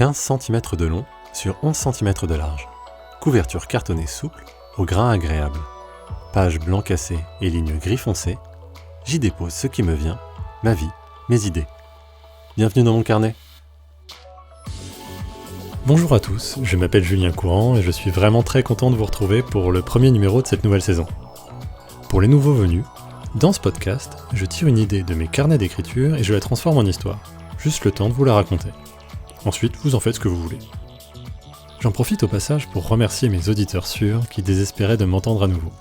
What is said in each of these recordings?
15 cm de long sur 11 cm de large. Couverture cartonnée souple, au grain agréable. Page blanc cassé et lignes gris foncé. J'y dépose ce qui me vient, ma vie, mes idées. Bienvenue dans mon carnet. Bonjour à tous, je m'appelle Julien Courant et je suis vraiment très content de vous retrouver pour le premier numéro de cette nouvelle saison. Pour les nouveaux venus, dans ce podcast, je tire une idée de mes carnets d'écriture et je la transforme en histoire. Juste le temps de vous la raconter. Ensuite, vous en faites ce que vous voulez. J'en profite au passage pour remercier mes auditeurs sûrs qui désespéraient de m'entendre à nouveau.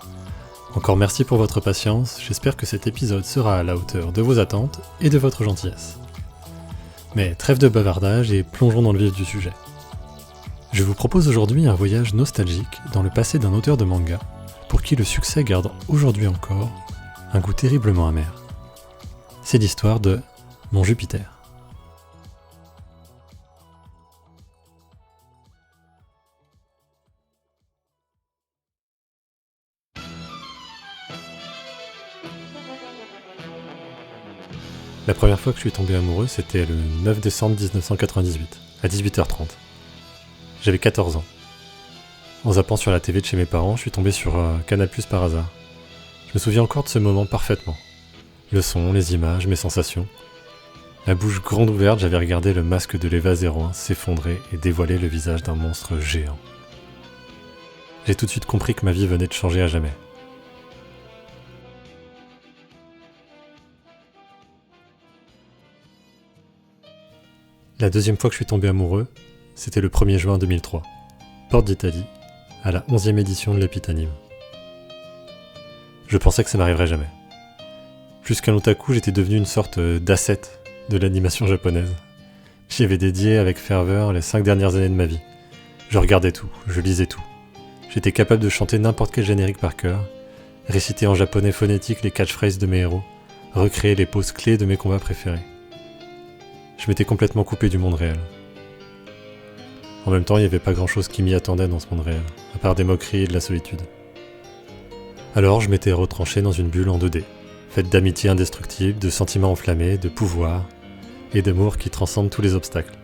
Encore merci pour votre patience, j'espère que cet épisode sera à la hauteur de vos attentes et de votre gentillesse. Mais trêve de bavardage et plongeons dans le vif du sujet. Je vous propose aujourd'hui un voyage nostalgique dans le passé d'un auteur de manga, pour qui le succès garde aujourd'hui encore un goût terriblement amer. C'est l'histoire de Mon Jupiter. La première fois que je suis tombé amoureux, c'était le 9 décembre 1998, à 18h30. J'avais 14 ans. En zappant sur la TV de chez mes parents, je suis tombé sur Canal+ par hasard. Je me souviens encore de ce moment parfaitement. Le son, les images, mes sensations. La bouche grande ouverte, j'avais regardé le masque de l'Eva 01 s'effondrer et dévoiler le visage d'un monstre géant. J'ai tout de suite compris que ma vie venait de changer à jamais. La deuxième fois que je suis tombé amoureux, c'était le 1er juin 2003, Porte d'Italie, à la 11e édition de l'Epitanime. Je pensais que ça m'arriverait jamais. Plus qu'un otaku, j'étais devenu une sorte d'asset de l'animation japonaise. J'y avais dédié avec ferveur les 5 dernières années de ma vie. Je regardais tout, je lisais tout. J'étais capable de chanter n'importe quel générique par cœur, réciter en japonais phonétique les catchphrases de mes héros, recréer les poses clés de mes combats préférés. Je m'étais complètement coupé du monde réel. En même temps, il n'y avait pas grand-chose qui m'y attendait dans ce monde réel, à part des moqueries et de la solitude. Alors, je m'étais retranché dans une bulle en 2D, faite d'amitié indestructible, de sentiments enflammés, de pouvoir et d'amour qui transcendent tous les obstacles.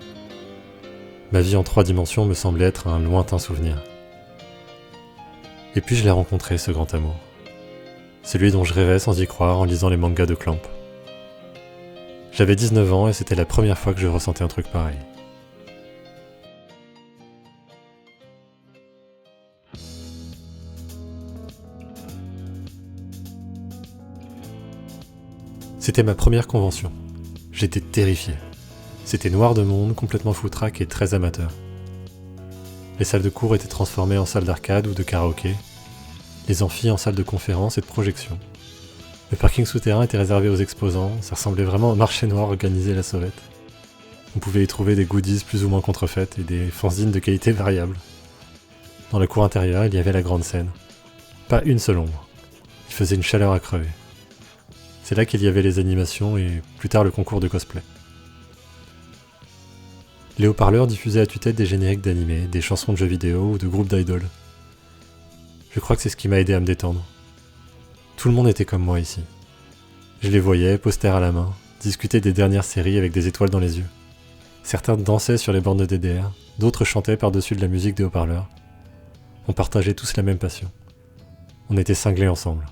Ma vie en 3 dimensions me semblait être un lointain souvenir. Et puis je l'ai rencontré, ce grand amour. Celui dont je rêvais sans y croire en lisant les mangas de Clamp. J'avais 19 ans et c'était la première fois que je ressentais un truc pareil. C'était ma première convention. J'étais terrifié. C'était noir de monde, complètement foutraque et très amateur. Les salles de cours étaient transformées en salles d'arcade ou de karaoké, les amphis en salles de conférences et de projection. Le parking souterrain était réservé aux exposants, ça ressemblait vraiment à un marché noir organisé à la sauvette. On pouvait y trouver des goodies plus ou moins contrefaites et des fanzines de qualité variable. Dans la cour intérieure, il y avait la grande scène. Pas une seule ombre. Il faisait une chaleur à crever. C'est là qu'il y avait les animations et plus tard le concours de cosplay. Les haut-parleurs diffusaient à tue-tête des génériques d'animés, des chansons de jeux vidéo ou de groupes d'idoles. Je crois que c'est ce qui m'a aidé à me détendre. Tout le monde était comme moi ici. Je les voyais, posters à la main, discuter des dernières séries avec des étoiles dans les yeux. Certains dansaient sur les bornes de DDR, d'autres chantaient par-dessus de la musique des haut-parleurs. On partageait tous la même passion. On était cinglés ensemble.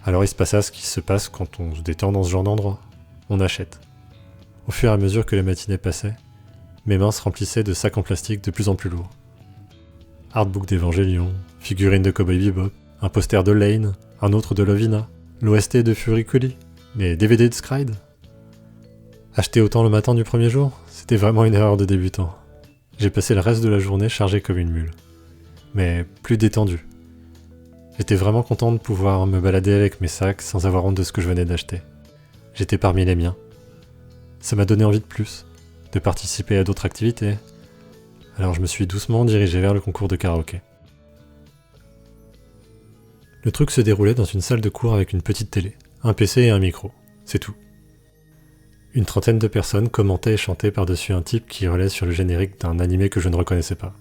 Alors il se passa ce qui se passe quand on se détend dans ce genre d'endroit. On achète. Au fur et à mesure que les matinées passaient, mes mains se remplissaient de sacs en plastique de plus en plus lourds. Artbook d'Evangelion, figurines de Cowboy Bebop, un poster de Lane, un autre de Lovina, l'OST de Furikuri, les DVD de Scryde. Acheter autant le matin du premier jour, c'était vraiment une erreur de débutant. J'ai passé le reste de la journée chargé comme une mule. Mais plus détendu. J'étais vraiment content de pouvoir me balader avec mes sacs sans avoir honte de ce que je venais d'acheter. J'étais parmi les miens. Ça m'a donné envie de plus, de participer à d'autres activités. Alors je me suis doucement dirigé vers le concours de karaoké. Le truc se déroulait dans une salle de cours avec une petite télé, un PC et un micro, c'est tout. Une trentaine de personnes commentaient et chantaient par-dessus un type qui hurlait sur le générique d'un animé que je ne reconnaissais pas.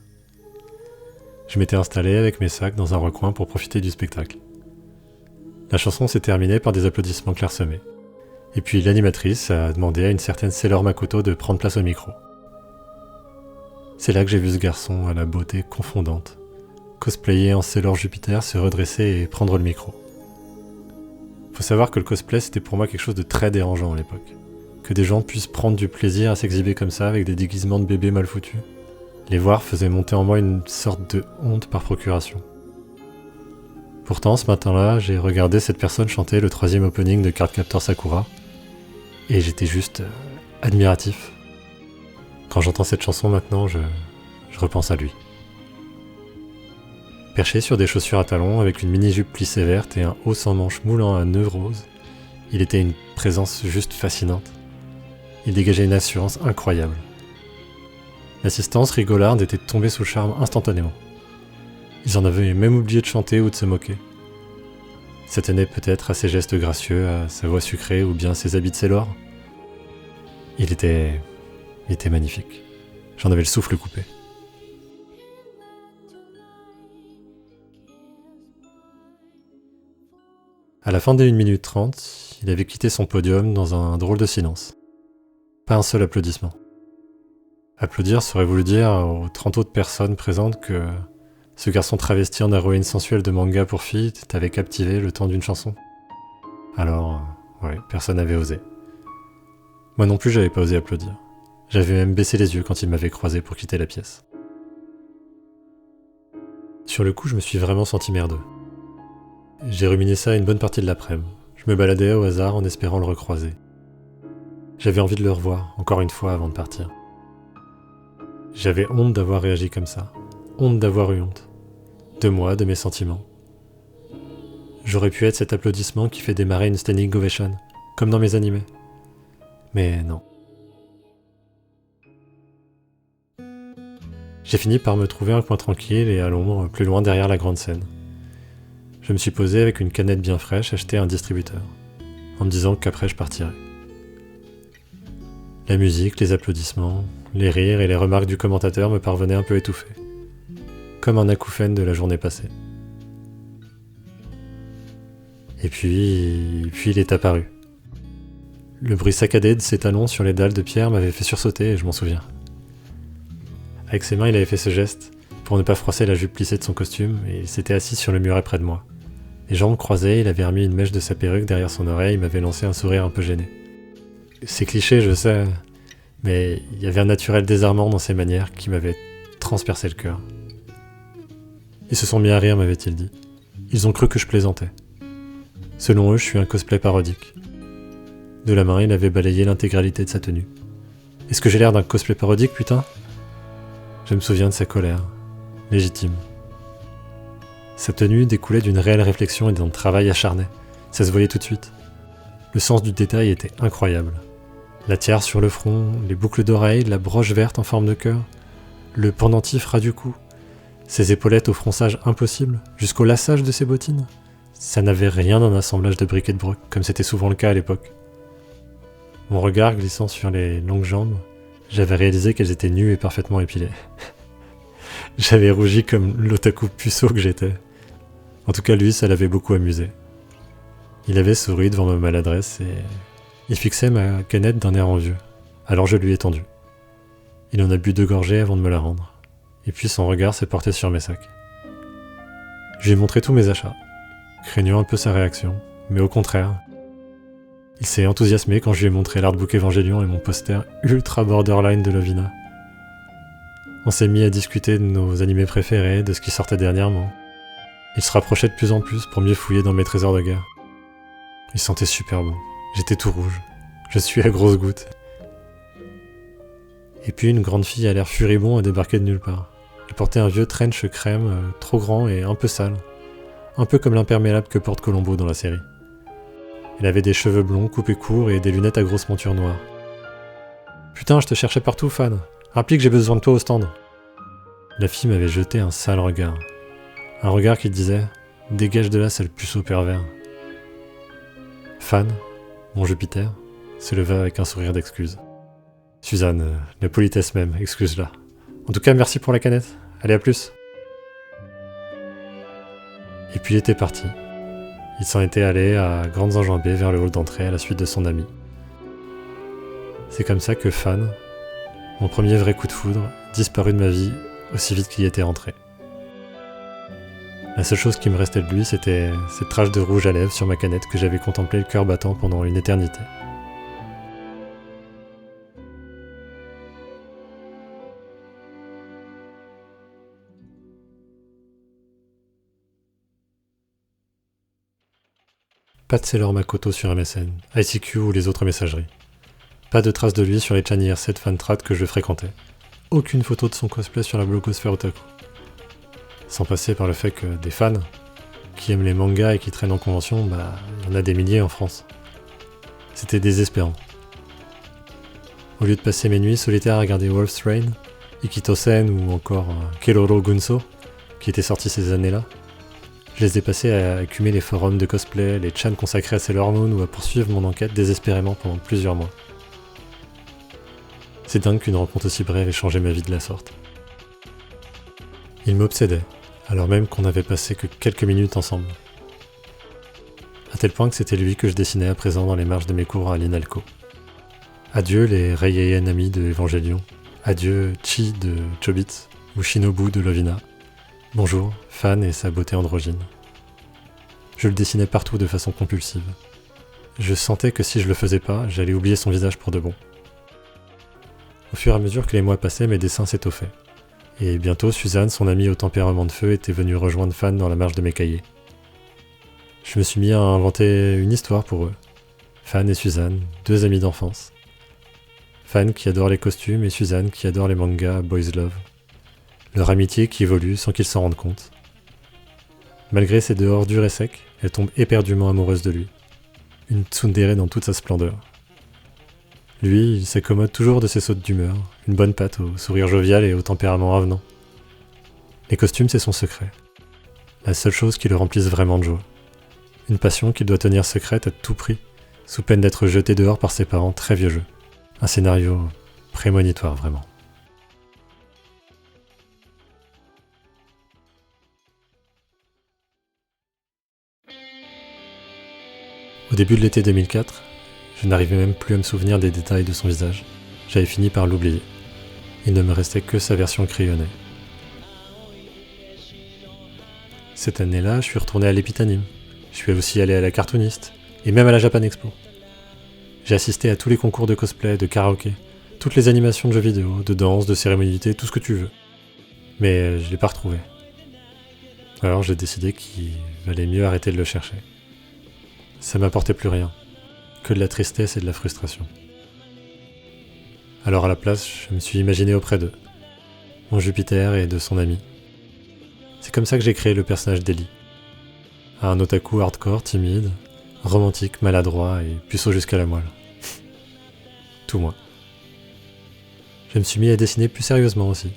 Je m'étais installé avec mes sacs dans un recoin pour profiter du spectacle. La chanson s'est terminée par des applaudissements clairsemés. Et puis l'animatrice a demandé à une certaine Sailor Makoto de prendre place au micro. C'est là que j'ai vu ce garçon à la beauté confondante, cosplayer en Sailor Jupiter, se redresser et prendre le micro. Faut savoir que le cosplay c'était pour moi quelque chose de très dérangeant à l'époque. Que des gens puissent prendre du plaisir à s'exhiber comme ça avec des déguisements de bébés mal foutus. Les voir faisait monter en moi une sorte de honte par procuration. Pourtant, ce matin-là, j'ai regardé cette personne chanter le 3e opening de Cardcaptor Sakura, et j'étais juste admiratif. Quand j'entends cette chanson maintenant, je repense à lui. Perché sur des chaussures à talons, avec une mini-jupe plissée verte et un haut sans manches moulant à nœud rose, il était une présence juste fascinante. Il dégageait une assurance incroyable. L'assistance rigolarde était tombée sous le charme instantanément. Ils en avaient même oublié de chanter ou de se moquer. Ça tenait peut-être à ses gestes gracieux, à sa voix sucrée ou bien ses habits de Sailor. Il était magnifique. J'en avais le souffle coupé. À la fin des 1 minute 30, il avait quitté son podium dans un drôle de silence. Pas un seul applaudissement. Applaudir serait voulu dire aux 30 autres personnes présentes que ce garçon travesti en héroïne sensuelle de manga pour filles t'avait captivé le temps d'une chanson. Alors, ouais, personne n'avait osé. Moi non plus, j'avais pas osé applaudir. J'avais même baissé les yeux quand il m'avait croisé pour quitter la pièce. Sur le coup, je me suis vraiment senti merdeux. J'ai ruminé ça une bonne partie de l'après-midi. Je me baladais au hasard en espérant le recroiser. J'avais envie de le revoir, encore une fois, avant de partir. J'avais honte d'avoir réagi comme ça. Honte d'avoir eu honte. De moi, de mes sentiments. J'aurais pu être cet applaudissement qui fait démarrer une standing ovation, comme dans mes animés. Mais non. J'ai fini par me trouver un coin tranquille et à l'ombre, plus loin derrière la grande scène. Je me suis posé avec une canette bien fraîche achetée à un distributeur, en me disant qu'après je partirais. La musique, les applaudissements, les rires et les remarques du commentateur me parvenaient un peu étouffés, comme un acouphène de la journée passée. Et puis il est apparu. Le bruit saccadé de ses talons sur les dalles de pierre m'avait fait sursauter et je m'en souviens. Avec ses mains, il avait fait ce geste pour ne pas froisser la jupe plissée de son costume et il s'était assis sur le muret près de moi. Les jambes croisées, il avait remis une mèche de sa perruque derrière son oreille et m'avait lancé un sourire un peu gêné. C'est cliché, je sais, mais il y avait un naturel désarmant dans ses manières qui m'avait transpercé le cœur. Ils se sont mis à rire, m'avait-il dit. Ils ont cru que je plaisantais. Selon eux, je suis un cosplay parodique. De la main, il avait balayé l'intégralité de sa tenue. Est-ce que j'ai l'air d'un cosplay parodique, putain ? Je me souviens de sa colère, légitime. Sa tenue découlait d'une réelle réflexion et d'un travail acharné. Ça se voyait tout de suite. Le sens du détail était incroyable. La tiare sur le front, les boucles d'oreilles, la broche verte en forme de cœur, le pendentif ras du cou, ses épaulettes au fronçage impossible, jusqu'au lassage de ses bottines. Ça n'avait rien d'un assemblage de briquet de broc, comme c'était souvent le cas à l'époque. Mon regard glissant sur les longues jambes, j'avais réalisé qu'elles étaient nues et parfaitement épilées. J'avais rougi comme l'otaku puceau que j'étais. En tout cas, lui, ça l'avait beaucoup amusé. Il avait souri devant ma maladresse et il fixait ma canette d'un air envieux. Alors je lui ai tendu. Il en a bu 2 gorgées avant de me la rendre. Et puis son regard s'est porté sur mes sacs. Je lui ai montré tous mes achats, craignant un peu sa réaction, mais au contraire. Il s'est enthousiasmé quand je lui ai montré l'artbook Evangelion et mon poster ultra borderline de Lovina. On s'est mis à discuter de nos animés préférés, de ce qui sortait dernièrement. Il se rapprochait de plus en plus pour mieux fouiller dans mes trésors de guerre. Il sentait super bon. J'étais tout rouge. Je suis à grosses gouttes. Et puis une grande fille à l'air furibond a débarqué de nulle part. Elle portait un vieux trench crème, trop grand et un peu sale. Un peu comme l'imperméable que porte Colombo dans la série. Elle avait des cheveux blonds coupés courts et des lunettes à grosse monture noire. « Putain, je te cherchais partout, fan. Rappelez que j'ai besoin de toi au stand. » La fille m'avait jeté un sale regard. Un regard qui disait « Dégage de là, sale puceau pervers. » Fan, mon Jupiter, se leva avec un sourire d'excuse. « Suzanne, la politesse même, excuse-la. En tout cas, merci pour la canette. Allez, à plus. » Et puis il était parti. Il s'en était allé à grandes enjambées vers le hall d'entrée à la suite de son ami. C'est comme ça que Fan mon premier vrai coup de foudre, disparu de ma vie aussi vite qu'il y était rentré. La seule chose qui me restait de lui, c'était cette tache de rouge à lèvres sur ma canette que j'avais contemplé le cœur battant pendant une éternité. Pas de Sailor Makoto sur MSN, ICQ ou les autres messageries. Pas de traces de lui sur les Chan IRC de fantrad que je fréquentais. Aucune photo de son cosplay sur la blogosphère otaku. Sans passer par le fait que des fans qui aiment les mangas et qui traînent en convention, il y en a des milliers en France. C'était désespérant. Au lieu de passer mes nuits solitaires à regarder Wolf's Rain, Ikitosen ou encore Keroro Gunso, qui étaient sortis ces années-là, je les ai passés à écumer les forums de cosplay, les chans consacrés à Sailor Moon ou à poursuivre mon enquête désespérément pendant plusieurs mois. C'est dingue qu'une rencontre aussi brève ait changé ma vie de la sorte. Il m'obsédait, alors même qu'on n'avait passé que quelques minutes ensemble. À tel point que c'était lui que je dessinais à présent dans les marges de mes cours à l'INALCO. Adieu les Reiei Nami de Evangelion, adieu Chi de Chobits ou Shinobu de Lovina. Bonjour, Fan et sa beauté androgyne. Je le dessinais partout de façon compulsive. Je sentais que si je le faisais pas, j'allais oublier son visage pour de bon. Au fur et à mesure que les mois passaient, mes dessins s'étoffaient. Et bientôt, Suzanne, son amie au tempérament de feu, était venue rejoindre Fan dans la marge de mes cahiers. Je me suis mis à inventer une histoire pour eux. Fan et Suzanne, deux amis d'enfance. Fan qui adore les costumes et Suzanne qui adore les mangas Boys Love. Leur amitié qui évolue sans qu'ils s'en rendent compte. Malgré ses dehors durs et secs, elle tombe éperdument amoureuse de lui. Une tsundere dans toute sa splendeur. Lui, il s'accommode toujours de ses sautes d'humeur, une bonne patte au sourire jovial et au tempérament avenant. Les costumes, c'est son secret. La seule chose qui le remplisse vraiment de joie. Une passion qu'il doit tenir secrète à tout prix, sous peine d'être jeté dehors par ses parents très vieux jeu. Un scénario prémonitoire, vraiment. Au début de l'été 2004, je n'arrivais même plus à me souvenir des détails de son visage. J'avais fini par l'oublier. Il ne me restait que sa version crayonnée. Cette année-là, je suis retourné à l'Epitanime. Je suis aussi allé à la Cartoonist, et même à la Japan Expo. J'ai assisté à tous les concours de cosplay, de karaoké, toutes les animations de jeux vidéo, de danse, de cérémonialité, tout ce que tu veux. Mais je l'ai pas retrouvé. Alors j'ai décidé qu'il valait mieux arrêter de le chercher. Ça m'apportait plus rien, que de la tristesse et de la frustration. Alors à la place, je me suis imaginé auprès d'eux, mon Jupiter et de son ami. C'est comme ça que j'ai créé le personnage d'Ellie. Un otaku hardcore, timide, romantique, maladroit et puceau jusqu'à la moelle. Tout moi. Je me suis mis à dessiner plus sérieusement aussi.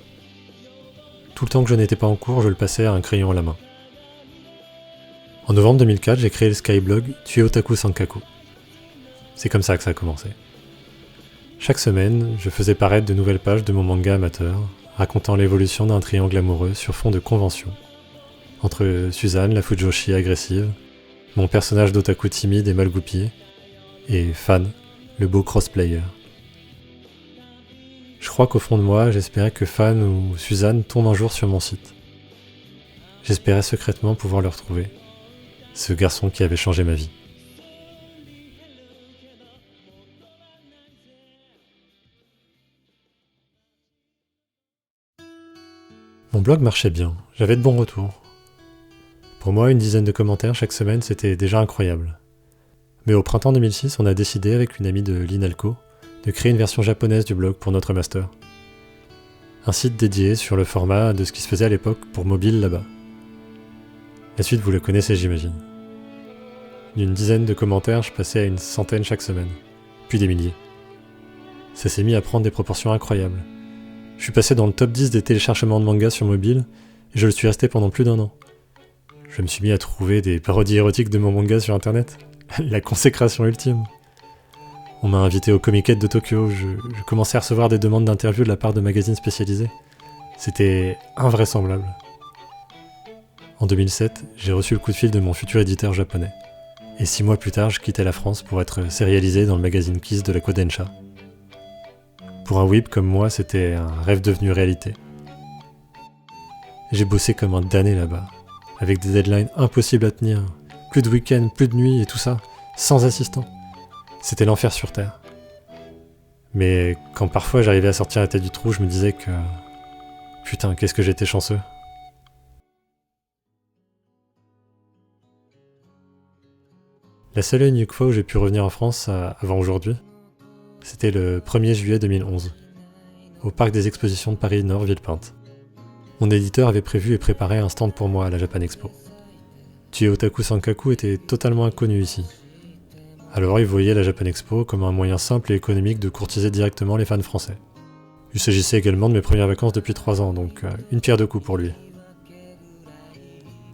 Tout le temps que je n'étais pas en cours, je le passais à un crayon à la main. En novembre 2004, j'ai créé le skyblog Tu es Otaku Sankaku. C'est comme ça que ça a commencé. Chaque semaine, je faisais paraître de nouvelles pages de mon manga amateur, racontant l'évolution d'un triangle amoureux sur fond de convention. Entre Suzanne, la Fujoshi agressive, mon personnage d'otaku timide et mal goupillé, et Fan, le beau crossplayer. Je crois qu'au fond de moi, j'espérais que Fan ou Suzanne tombent un jour sur mon site. J'espérais secrètement pouvoir le retrouver. Ce garçon qui avait changé ma vie. Mon blog marchait bien, j'avais de bons retours. Pour moi, une dizaine de commentaires chaque semaine, c'était déjà incroyable. Mais au printemps 2006, on a décidé avec une amie de l'INALCO de créer une version japonaise du blog pour notre master. Un site dédié sur le format de ce qui se faisait à l'époque pour mobile là-bas. La suite, vous la connaissez, j'imagine. D'une dizaine de commentaires, je passais à une centaine chaque semaine, puis des milliers. Ça s'est mis à prendre des proportions incroyables. Je suis passé dans le top 10 des téléchargements de mangas sur mobile, et je le suis resté pendant plus d'un an. Je me suis mis à trouver des parodies érotiques de mon manga sur internet. La consécration ultime. On m'a invité au Comiket de Tokyo, je commençais à recevoir des demandes d'interviews de la part de magazines spécialisés. C'était invraisemblable. En 2007, j'ai reçu le coup de fil de mon futur éditeur japonais. Et 6 mois plus tard, je quittais la France pour être sérialisé dans le magazine Kiss de la Kodensha. Pour un weeb comme moi, c'était un rêve devenu réalité. J'ai bossé comme un damné là-bas, avec des deadlines impossibles à tenir, plus de week-ends, plus de nuits et tout ça, sans assistant. C'était l'enfer sur Terre. Mais quand parfois j'arrivais à sortir la tête du trou, je me disais que... Putain, qu'est-ce que j'étais chanceux. La seule et unique fois où j'ai pu revenir en France avant aujourd'hui, c'était le 1er juillet 2011, au parc des expositions de Paris Nord Villepinte. Mon éditeur avait prévu et préparé un stand pour moi à la Japan Expo. Chie Otaku Sankaku était totalement inconnu ici. Alors il voyait la Japan Expo comme un moyen simple et économique de courtiser directement les fans français. Il s'agissait également de mes premières vacances depuis 3 ans, donc une pierre deux coups pour lui.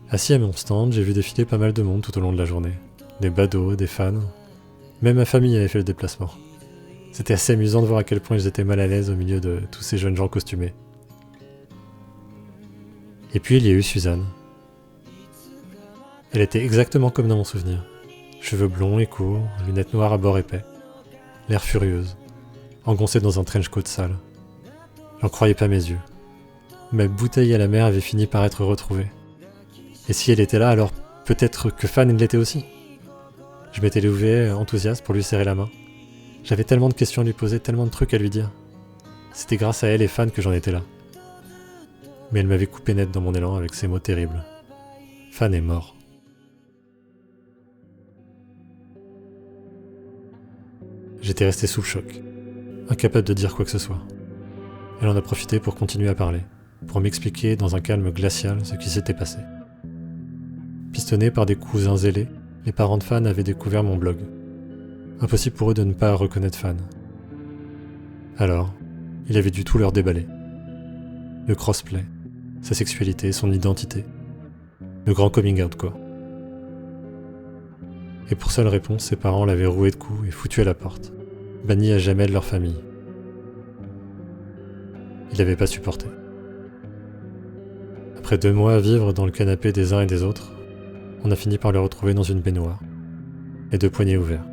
Assis à mon stand, j'ai vu défiler pas mal de monde tout au long de la journée. Des badauds, des fans. Même ma famille avait fait le déplacement. C'était assez amusant de voir à quel point ils étaient mal à l'aise au milieu de tous ces jeunes gens costumés. Et puis il y a eu Suzanne. Elle était exactement comme dans mon souvenir. Cheveux blonds et courts, lunettes noires à bord épais. L'air furieuse, engoncée dans un trench coat sale. J'en croyais pas mes yeux. Ma bouteille à la mer avait fini par être retrouvée. Et si elle était là, alors peut-être que Fan l'était aussi. Je m'étais levé enthousiaste pour lui serrer la main. J'avais tellement de questions à lui poser, tellement de trucs à lui dire. C'était grâce à elle et Fan que j'en étais là. Mais elle m'avait coupé net dans mon élan avec ces mots terribles. Fan est mort. J'étais resté sous le choc, incapable de dire quoi que ce soit. Elle en a profité pour continuer à parler, pour m'expliquer dans un calme glacial ce qui s'était passé. Pistonnés par des cousins zélés, les parents de Fan avaient découvert mon blog. Impossible pour eux de ne pas reconnaître Fan. Alors, il avait dû tout leur déballer. Le crossplay, sa sexualité, son identité. Le grand coming out quoi. Et pour seule réponse, ses parents l'avaient roué de coups et foutu à la porte, banni à jamais de leur famille. Il n'avait pas supporté. Après 2 mois à vivre dans le canapé des uns et des autres, on a fini par le retrouver dans une baignoire, les 2 poignets ouverts.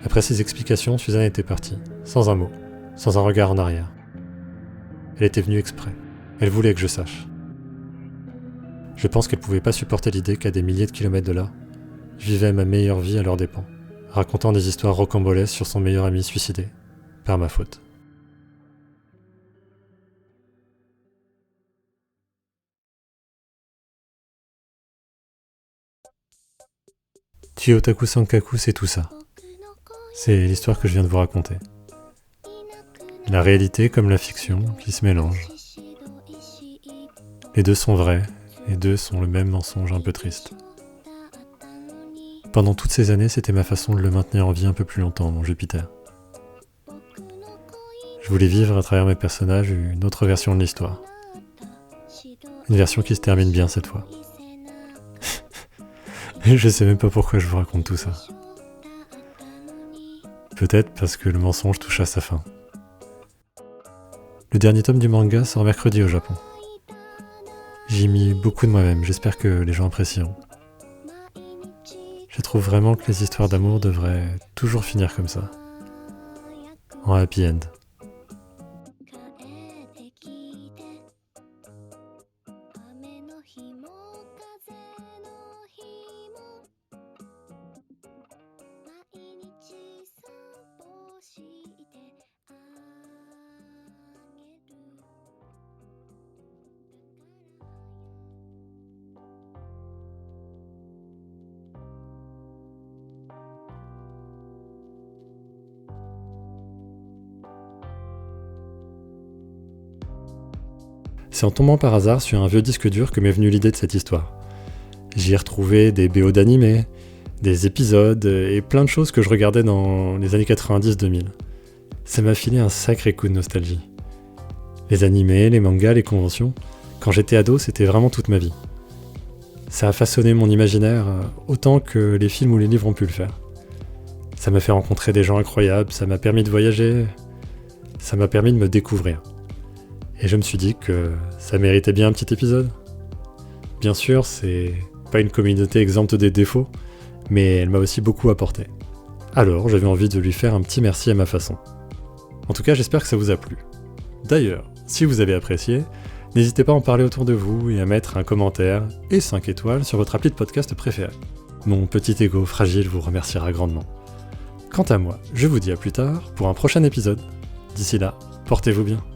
Après ces explications, Suzanne était partie, sans un mot, sans un regard en arrière. Elle était venue exprès. Elle voulait que je sache. Je pense qu'elle pouvait pas supporter l'idée qu'à des milliers de kilomètres de là, je vivais ma meilleure vie à leurs dépens, racontant des histoires rocambolesques sur son meilleur ami suicidé, par ma faute. Chie Otaku Sankaku, c'est tout ça. C'est l'histoire que je viens de vous raconter. La réalité comme la fiction qui se mélangent. Les deux sont vrais, les deux sont le même mensonge un peu triste. Pendant toutes ces années, c'était ma façon de le maintenir en vie un peu plus longtemps, mon Jupiter. Je voulais vivre à travers mes personnages une autre version de l'histoire. Une version qui se termine bien cette fois. Je sais même pas pourquoi je vous raconte tout ça. Peut-être parce que le mensonge touche à sa fin. Le dernier tome du manga sort mercredi au Japon. J'y ai mis beaucoup de moi-même, j'espère que les gens apprécieront. Je trouve vraiment que les histoires d'amour devraient toujours finir comme ça. En happy end. C'est en tombant par hasard sur un vieux disque dur que m'est venue l'idée de cette histoire. J'y ai retrouvé des BO d'animés, des épisodes et plein de choses que je regardais dans les années 90-2000. Ça m'a filé un sacré coup de nostalgie. Les animés, les mangas, les conventions, quand j'étais ado, c'était vraiment toute ma vie. Ça a façonné mon imaginaire autant que les films ou les livres ont pu le faire. Ça m'a fait rencontrer des gens incroyables, ça m'a permis de voyager, ça m'a permis de me découvrir. Et je me suis dit que ça méritait bien un petit épisode. Bien sûr, c'est pas une communauté exempte des défauts, mais elle m'a aussi beaucoup apporté. Alors j'avais envie de lui faire un petit merci à ma façon. En tout cas, j'espère que ça vous a plu. D'ailleurs, si vous avez apprécié, n'hésitez pas à en parler autour de vous et à mettre un commentaire et 5 étoiles sur votre appli de podcast préféré. Mon petit ego fragile vous remerciera grandement. Quant à moi, je vous dis à plus tard pour un prochain épisode. D'ici là, portez-vous bien.